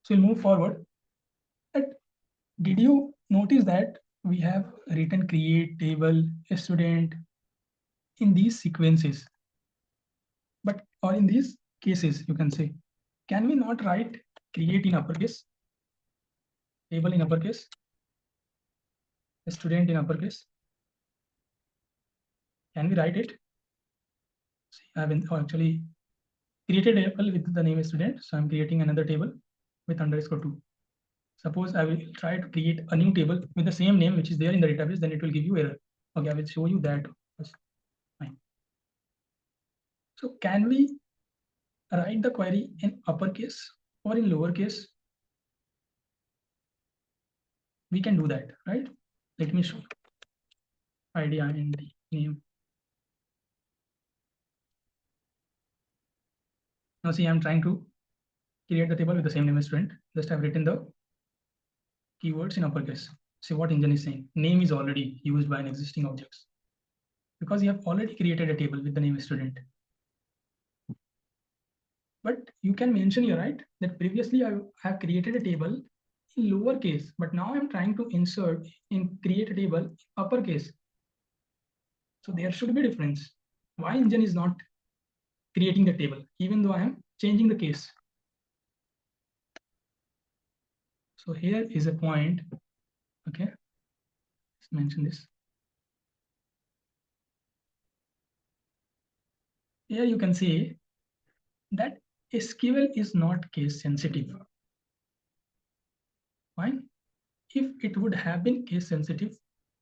So we'll move forward. That did you notice that we have written create table student in these sequences, but or in these cases you can say, can we not write create in uppercase, table in uppercase, student in uppercase? Can we write it? See, I have actually created a table with the name student, so I'm creating another table with underscore 2. Suppose I will try to create a new table with the same name which is there in the database, then it will give you error. Okay, I will show you that first. Fine. So can we write the query in uppercase or in lowercase? We can do that, right? Let me show ID and name. Now see, I'm trying to create the table with the same name as student. Just I've written the keywords in uppercase. See what engine is saying. Name is already used by an existing objects because you have already created a table with the name student. But you can mention here, right, that previously I have created a table in lowercase, but now I'm trying to insert in create a table uppercase. So there should be difference. Why engine is not creating the table, even though I am changing the case? So here is a point. Okay, let's mention this. Here you can see that SQL is not case sensitive. Fine. If it would have been case sensitive,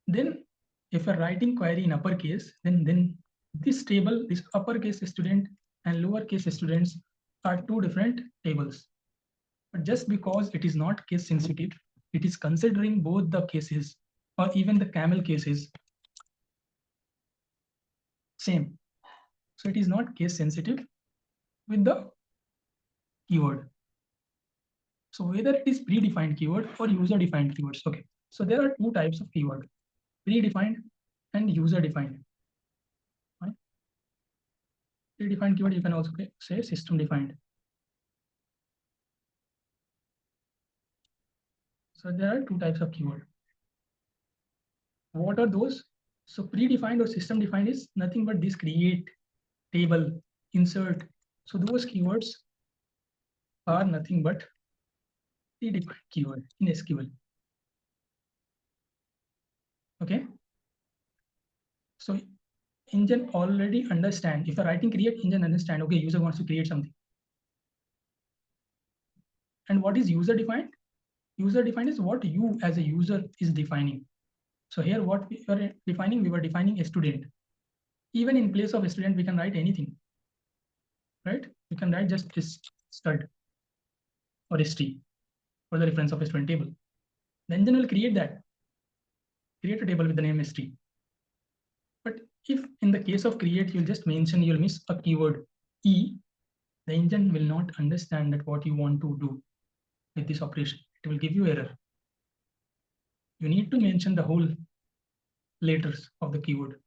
then if you're writing query in uppercase, then this table, this uppercase student and lowercase students are two different tables. But just because it is not case sensitive, it is considering both the cases or even the camel cases same. So it is not case sensitive with the keyword. So whether it is predefined keyword or user defined keywords. Okay. So there are two types of keyword, predefined and user defined. Right? Predefined keyword, you can also say system defined. So there are two types of keyword. What are those? So predefined or system defined is nothing but this create, table, insert. So those keywords are nothing but predefined keyword in SQL. Okay. So engine already understand. If you're writing create, engine understand, okay, user wants to create something. And what is user defined? User defined is what you as a user is defining. So here what we were defining, we were defining a student. Even in place of a student, we can write anything, right? We can write just this stud or st for the reference of a student table. The engine will create that, create a table with the name st. But if in the case of create, you'll just mention, you'll miss a keyword e, the engine will not understand that what you want to do with this operation. It will give you error. You need to mention the whole letters of the keyword.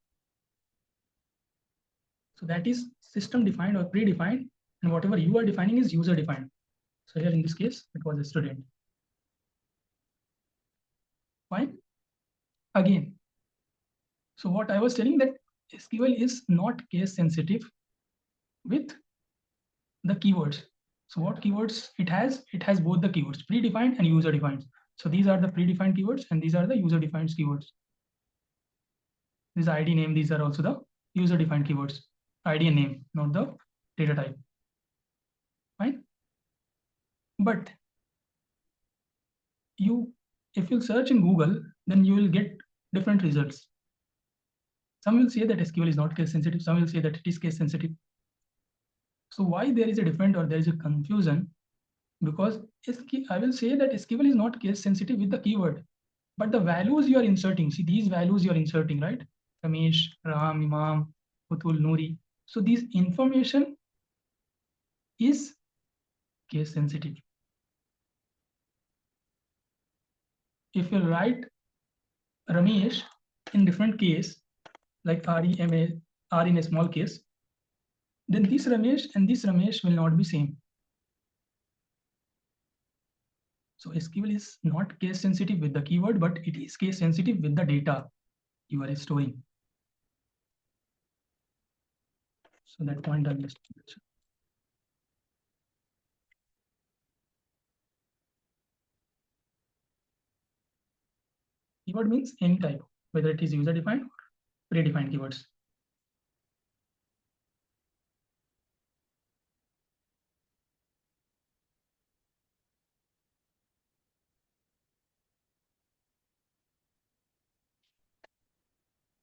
So that is system defined or predefined, and whatever you are defining is user defined. So here in this case, it was a student. Fine. Again, so what I was telling that SQL is not case sensitive with the keywords. So what keywords it has? It has both the keywords, predefined and user defined. So these are the predefined keywords and these are the user defined keywords. This ID name, these are also the user defined keywords. ID and name, not the data type. Fine. But if you search in Google, then you will get different results. Some will say that SQL is not case sensitive. Some will say that it is case sensitive. So why there is a different or there is a confusion? Because I will say that SQL is not case sensitive with the keyword, but the values you are inserting. See these values you are inserting, right? Ramesh, Ram, Imam, Putul, Nuri. So these information is case sensitive. If you write Ramesh in different case, like REMA, R in a small case, then this Ramesh and this Ramesh will not be same. So SQL is not case sensitive with the keyword, but it is case sensitive with the data you are storing. So that point I'll just mention. Keyword means any type, whether it is user defined or predefined keywords.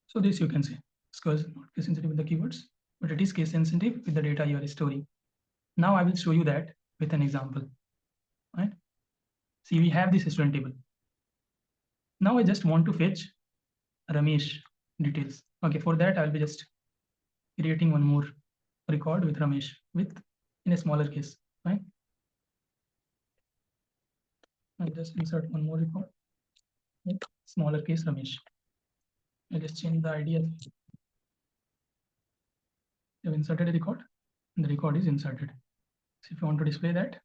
So this you can say SQL is not case sensitive with the keywords, but it is case sensitive with the data you are storing. Now I will show you that with an example. Right? See, we have this student table. Now I just want to fetch Ramesh details. Okay, for that I'll be just creating one more record with Ramesh with in a smaller case. Right? I'll just insert one more record with smaller case Ramesh. I'll just change the ID. I've inserted a record, and the record is inserted. So if you want to display that,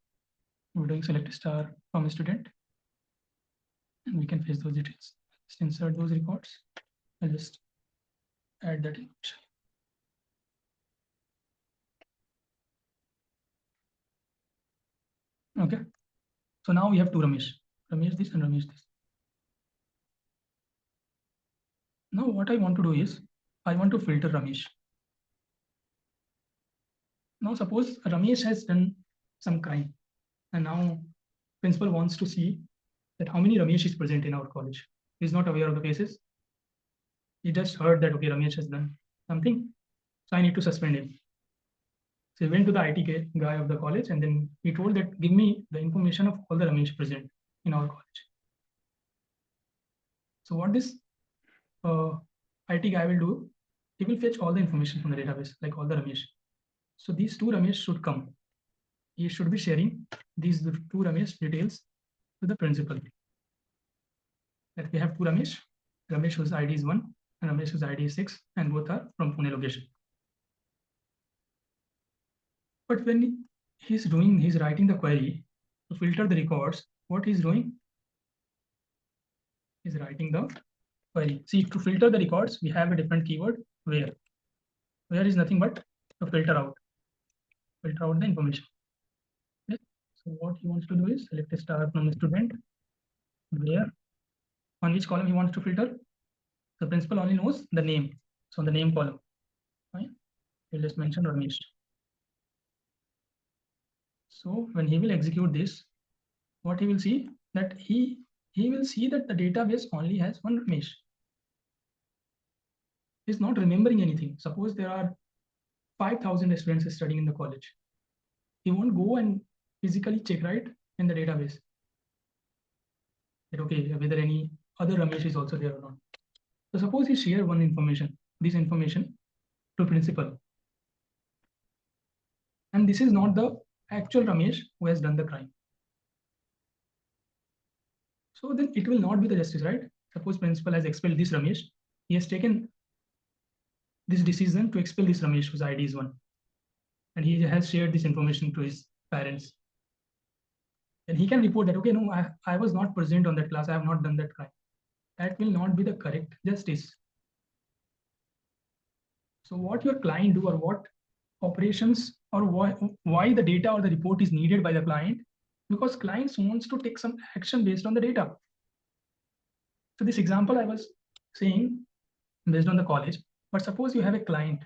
we're doing select star from a student, and we can fetch those details. Just insert those records. I'll just add that image. Okay. So now we have two Ramesh. Ramesh this and Ramesh this. Now what I want to do is, I want to filter Ramesh. Now suppose Ramesh has done some crime, and now principal wants to see that how many Ramesh is present in our college. He's not aware of the cases. He just heard that, okay, Ramesh has done something, so I need to suspend him. So he went to the IT guy of the college, and then he told that, give me the information of all the Ramesh present in our college. So what this IT guy will do, he will fetch all the information from the database, like all the Ramesh. So these two Ramesh should come. He should be sharing these two Ramesh details to the principal. That we have two Ramesh, Ramesh whose ID is 1 and Ramesh whose ID is 6, and both are from Pune location. But when he's writing the query to filter the records, what he's doing is writing the query. See, to filter the records, we have a different keyword, where. Where is nothing but to filter out the information. Okay. So what he wants to do is select a star from the student, where on which column he wants to filter. The principal only knows the name. So the name column, right? We'll just mention Ramesh. So when he will execute this, what he will see that he will see that the database only has one Ramesh. He's not remembering anything. Suppose there are 5,000 students studying in the college. He won't go and physically check, right, in the database that, okay, whether any other Ramesh is also there or not. So suppose he share this information to principal, and this is not the actual Ramesh who has done the crime. So then it will not be the justice, right? Suppose principal has expelled this Ramesh. He has taken this decision to expel this Ramesh whose ID is 1. And he has shared this information to his parents. And he can report that, okay, no, I was not present on that class. I have not done that crime. That will not be the correct justice. So what your client do, or what operations, or why the data or the report is needed by the client, because clients wants to take some action based on the data. So this example I was saying based on the college, but suppose you have a client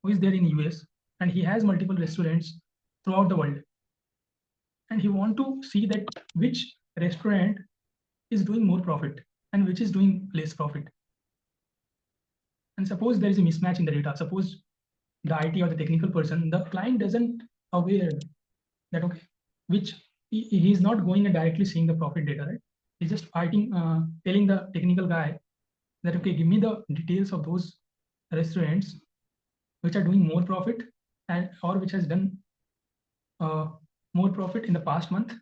who is there in US and he has multiple restaurants throughout the world, and he want to see that which restaurant is doing more profit and which is doing less profit. And suppose there is a mismatch in the data. Suppose the IT or the technical person, the client doesn't aware that, okay, which he is not going and directly seeing the profit data, right? He's just telling the technical guy that, okay, give me the details of those restaurants which are doing more profit, and or which has done more profit in the past month,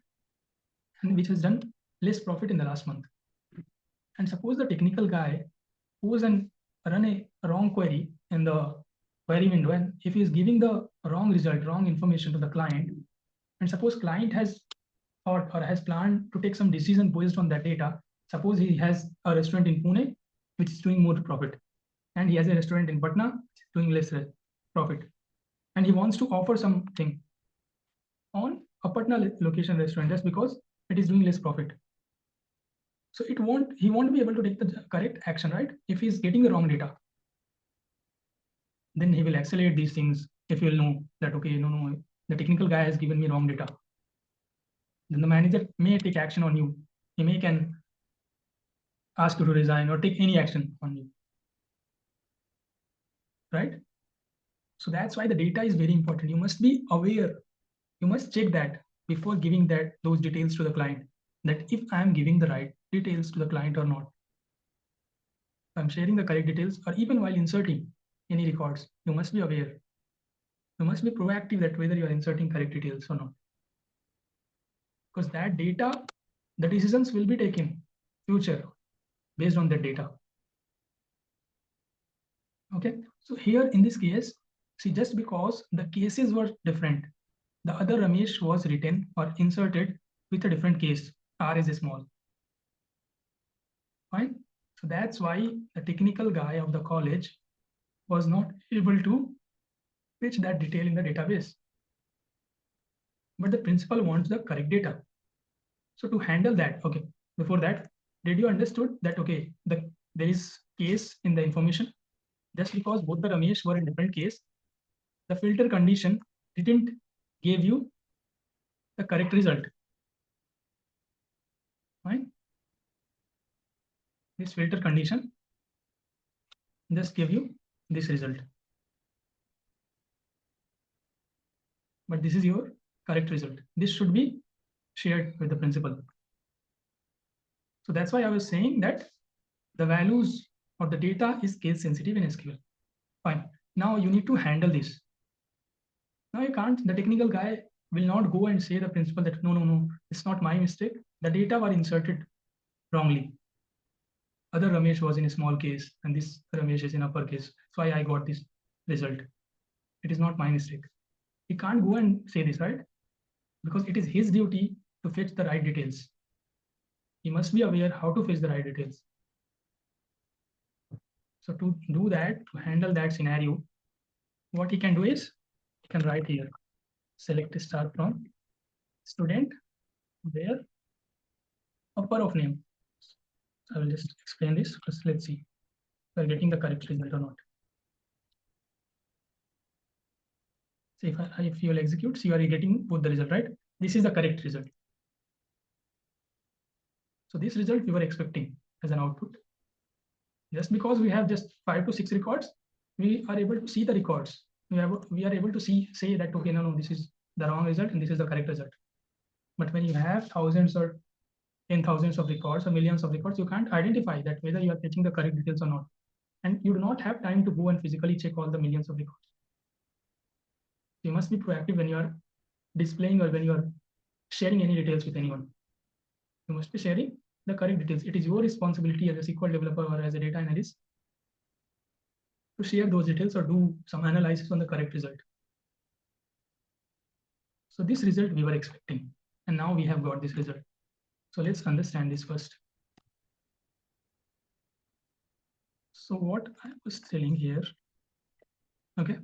and which has done less profit in the last month. And suppose the technical guy goes and run a wrong query in the query window, and if he is giving the wrong result, wrong information to the client, and suppose client has thought or has planned to take some decision based on that data. Suppose he has a restaurant in Pune, which is doing more profit, and he has a restaurant in Patna, doing less profit, and he wants to offer something on a Patna location restaurant just because it is doing less profit. So he won't be able to take the correct action, right? If he's getting the wrong data, then he will accelerate these things. If you'll know that, okay, no, the technical guy has given me wrong data, then the manager may take action on you. He may can ask you to resign or take any action on you, right? So that's why the data is very important. You must be aware. You must check that before giving those details to the client, that if I'm giving the right details to the client or not. If I'm sharing the correct details, or even while inserting any records, you must be aware. You must be proactive that whether you are inserting correct details or not. Because that data, the decisions will be taken future based on that data. Okay, so here in this case, see, just because the cases were different, the other Ramesh was written or inserted with a different case. R is small. Fine. So that's why the technical guy of the college was not able to fetch that detail in the database. But the principal wants the correct data. So to handle that, okay, before that, did you understood that, okay, there is case in the information? Just because both the Ramesh were in different case, the filter condition didn't give you the correct result. Fine. This filter condition just give you this result. But this is your correct result. This should be shared with the principal. So that's why I was saying that the values or the data is case sensitive in SQL. Fine. Now you need to handle this. Now you can't, the technical guy will not go and say the principal that no, it's not my mistake. The data were inserted wrongly. Other Ramesh was in a small case and this Ramesh is in uppercase. So I got this result. It is not my mistake. He can't go and say this, right? Because it is his duty to fetch the right details. He must be aware how to fetch the right details. So to do that, to handle that scenario, what he can do is, he can write here, select star from student where upper of name. I will just explain this. Let's see if we're getting the correct result or not. See if you will execute, see you are getting both the result, right? This is the correct result. So this result we were expecting as an output. Just because we have just 5 to 6 records, we are able to see the records. We are able to say that, okay, no, this is the wrong result and this is the correct result. But when you have thousands or 10,000s of records or millions of records, you can't identify that whether you are fetching the correct details or not. And you do not have time to go and physically check all the millions of records. You must be proactive when you are displaying or when you are sharing any details with anyone. You must be sharing the correct details. It is your responsibility as a SQL developer or as a data analyst to share those details or do some analysis on the correct result. So this result we were expecting, and now we have got this result. So let's understand this first. So what I was telling here, okay.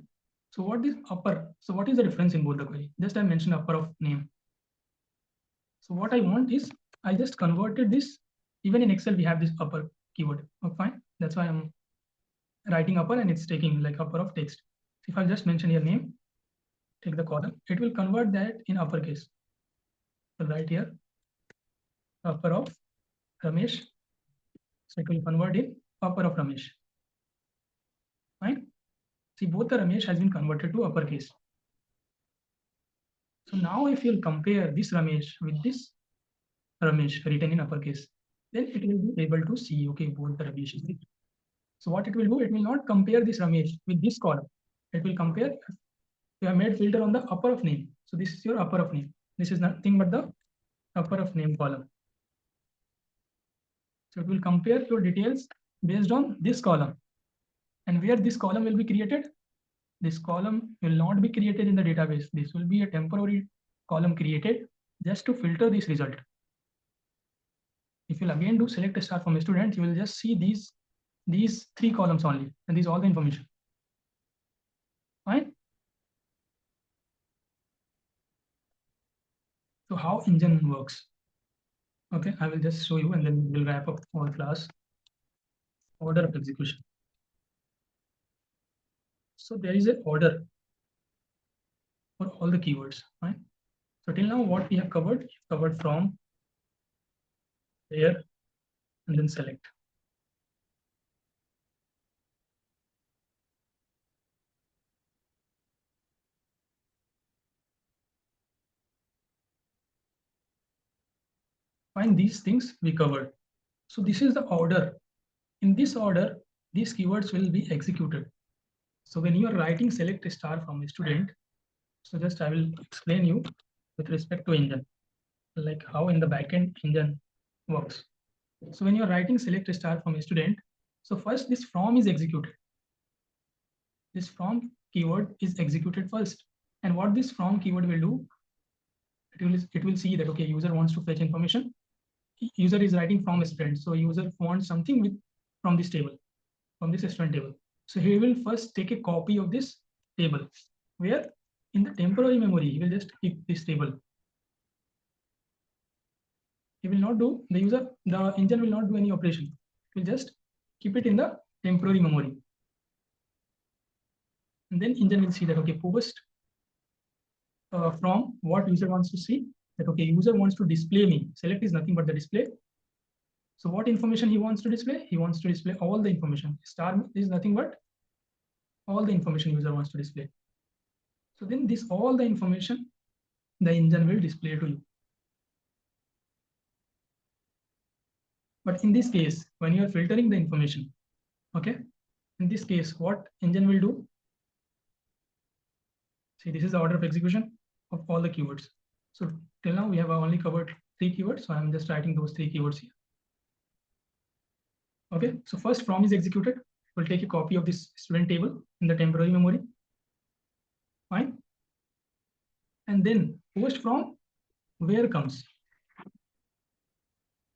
So what is upper? So what is the difference in both the query? Just I mentioned upper of name. So what I want is, I just converted this. Even in Excel, we have this upper keyword. Oh, fine. That's why I'm writing upper and it's taking like upper of text. If I just mention your name, take the column, it will convert that in uppercase. So right here, upper of Ramesh. So it will convert in upper of Ramesh. Fine. See, both the Ramesh has been converted to uppercase. So now if you'll compare this Ramesh with this Ramesh written in uppercase, then it will be able to see, okay, both the Ramesh is. So what it will do, it will not compare this Ramesh with this column. It will compare, you have made filter on the upper of name. So this is your upper of name. This is nothing but the upper of name column. So it will compare your details based on this column. And where this column will be created, this column will not be created in the database. This will be a temporary column created just to filter this result. If you'll again do select a star from a student, you will just see these three columns only, and these all the information. Fine. So how engine works? Okay, I will just show you, and then we'll wrap up all class. Order of execution. So there is an order for all the keywords. Fine. So till now, what we have covered from, where, and then select. Fine, these things we covered. So this is the order. In this order, these keywords will be executed. So when you are writing select a star from a student, so just I will explain you with respect to engine, like how in the backend engine works. So when you are writing select a star from a student, so first this from is executed. This from keyword is executed first. And what this from keyword will do, it will see that, okay, user wants to fetch information. User is writing from a student. So user wants something with from this table, from this student table. So he will first take a copy of this table, where in the temporary memory, he will just keep this table. He will not do, the engine will not do any operation. He will just keep it in the temporary memory. And then engine will see that, okay, post from what user wants to see, that, okay, user wants to display me. Select is nothing but the display. So what information he wants to display? He wants to display all the information. Star is nothing but all the information user wants to display. So then this all the information the engine will display to you. But in this case, when you are filtering the information, okay, in this case, what engine will do? See, this is the order of execution of all the keywords. So till now we have only covered 3 keywords. So I'm just writing those 3 keywords here. Okay, so first from is executed. We'll take a copy of this student table in the temporary memory. Fine. And then post from where comes.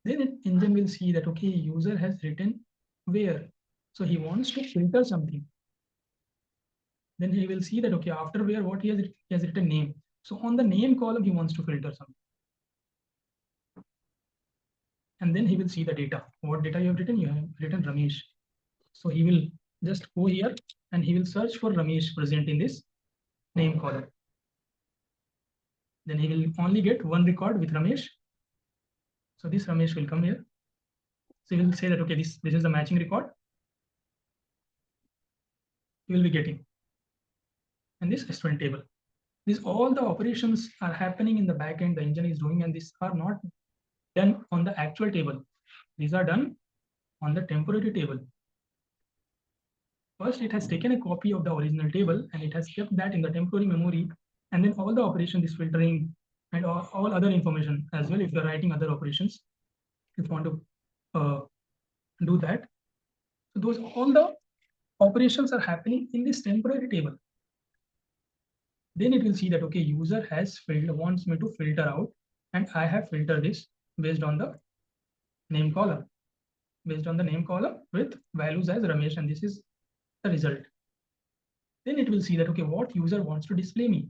Then engine will see that, okay, user has written where. So he wants to filter something. Then he will see that, okay, after where what he has written name. So on the name column, he wants to filter something. And then he will see the data. What data you have written? You have written Ramesh. So he will just go here and he will search for Ramesh present in this name column. Then he will only get one record with Ramesh. So this Ramesh will come here. So he will say that, okay, this is the matching record. He will be getting. And this student table. These all the operations are happening in the backend, the engine is doing, and these are not done on the actual table. These are done on the temporary table. First, it has taken a copy of the original table and it has kept that in the temporary memory. And then all the operation, this filtering and all other information as well. If you're writing other operations, if you want to do that. So those all the operations are happening in this temporary table. Then it will see that, okay, user has wants me to filter out, and I have filtered this based on the name column. Based on the name column with values as Ramesh, and this is the result. Then it will see that, okay, what user wants to display me.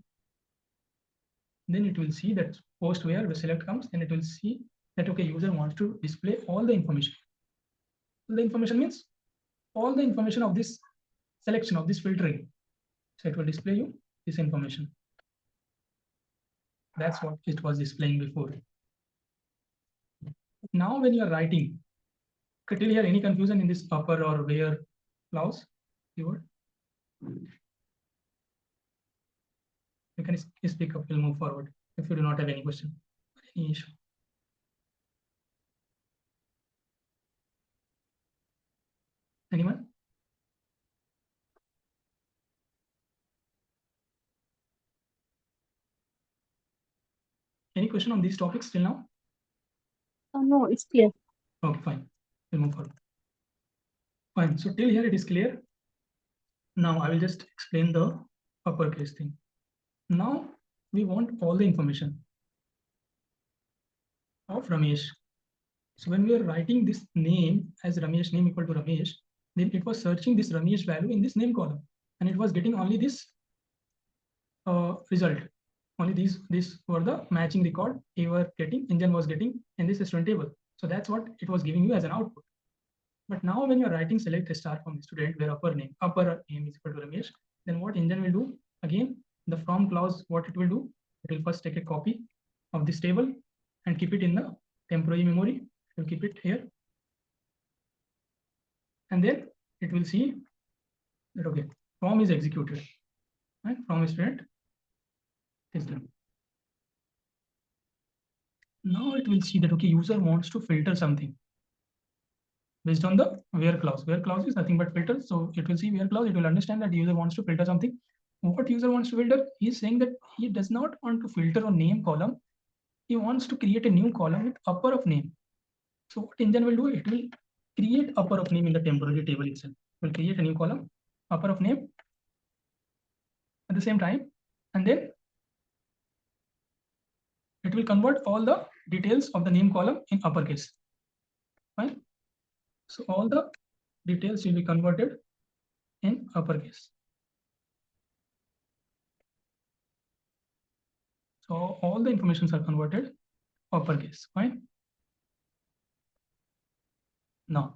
Then it will see that post where the select comes, and it will see that, okay, user wants to display all the information. The information means all the information of this selection, of this filtering. So it will display you this information. That's what it was displaying before. Now when you are writing, till here any confusion in this upper or where clause keyword? You can speak up, we'll move forward if you do not have any question, any issue. Anyone? Any question on these topics till now? No, it's clear. Okay, fine. We'll move forward. Fine. So till here it is clear. Now I will just explain the uppercase thing. Now we want all the information. of Ramesh. So when we are writing this name as Ramesh, name equal to Ramesh, then it was searching this Ramesh value in this name column, and it was getting only this result. Only these were the matching record you were getting, engine was getting in this student table. So that's what it was giving you as an output. But now when you're writing select a star from the student where upper name is equal to Ramesh, then what engine will do? Again, the from clause, what it will do? It will first take a copy of this table and keep it in the temporary memory. It will keep it here. And then it will see that, okay, from is executed. Right? From student is done. Now it will see that, okay, user wants to filter something based on the where clause. Where clause is nothing but filter. So it will see where clause. It will understand that user wants to filter something. What user wants to filter? He is saying that he does not want to filter on name column. He wants to create a new column with upper of name. So what engine will do? It will create upper of name in the temporary table itself. It will create a new column, upper of name at the same time, and then it will convert all the details of the name column in uppercase. Fine. So all the details will be converted in uppercase. So all the informations are converted uppercase. Fine. Now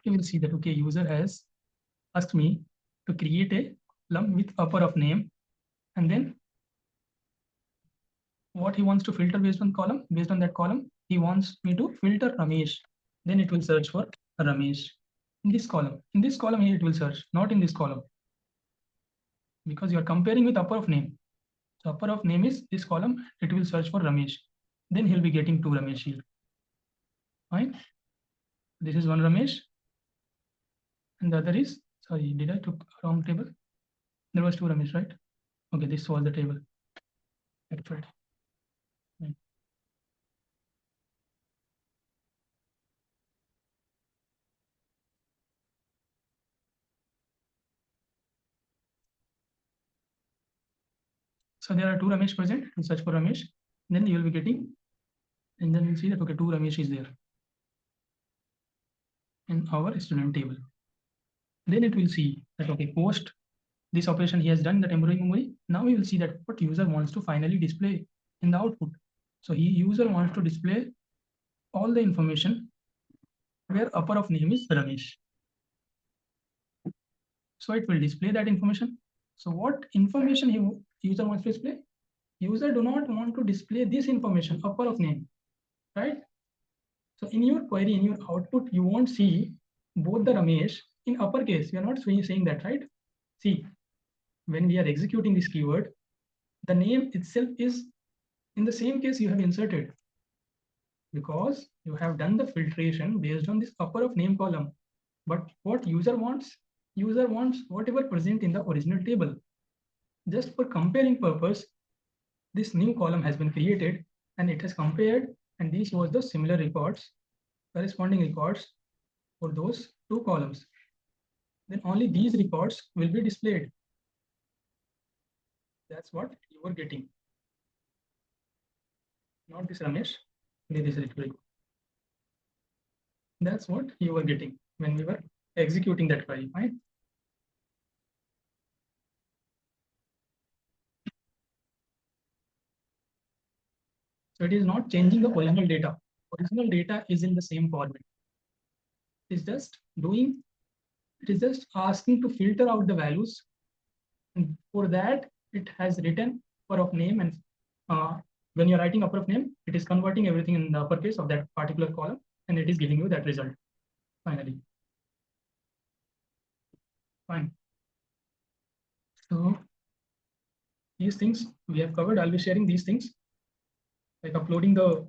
you will see that, okay, user has asked me to create a column with upper of name, and then what he wants to filter based on that column, he wants me to filter Ramesh. Then it will search for Ramesh in this column. In this column here it will search, not in this column, because you are comparing with upper of name. So upper of name is this column. It will search for Ramesh. Then he'll be getting two Ramesh here. Fine. This is one Ramesh, and the other is, sorry, did I took wrong table? There was two Ramesh, right? Okay, this was the table. Actually. So there are two Ramesh present. You search for Ramesh. Then you will be getting, and then you'll see that, okay, two Ramesh is there in our student table. Then it will see that, okay, post this operation he has done in the temporary memory. Now we will see that what user wants to finally display in the output. So user wants to display all the information where upper of name is Ramesh. So it will display that information. So what information user wants to display? User do not want to display this information, upper of name, right? So in your query, in your output, you won't see both the Ramesh in uppercase. You are not saying that, right? See, when we are executing this keyword, the name itself is in the same case you have inserted, because you have done the filtration based on this upper of name column. But what user wants whatever present in the original table. Just for comparing purpose, this new column has been created and it has compared, and these was the similar records, corresponding records for those two columns. Then only these records will be displayed. That's what you are getting. Not this Ramesh, this record. That's what you were getting when we were executing that query, right? So it is not changing the original data. Original data is in the same format. It is just asking to filter out the values. And for that, it has written upper of name, and when you're writing upper of name, it is converting everything in the uppercase of that particular column, and it is giving you that result finally. Fine. So these things we have covered. I'll be sharing these things, like uploading the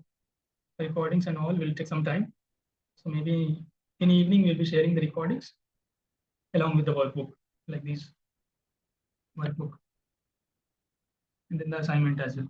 recordings and all will take some time. So maybe in evening we'll be sharing the recordings along with the workbook, like this workbook, and then the assignment as well.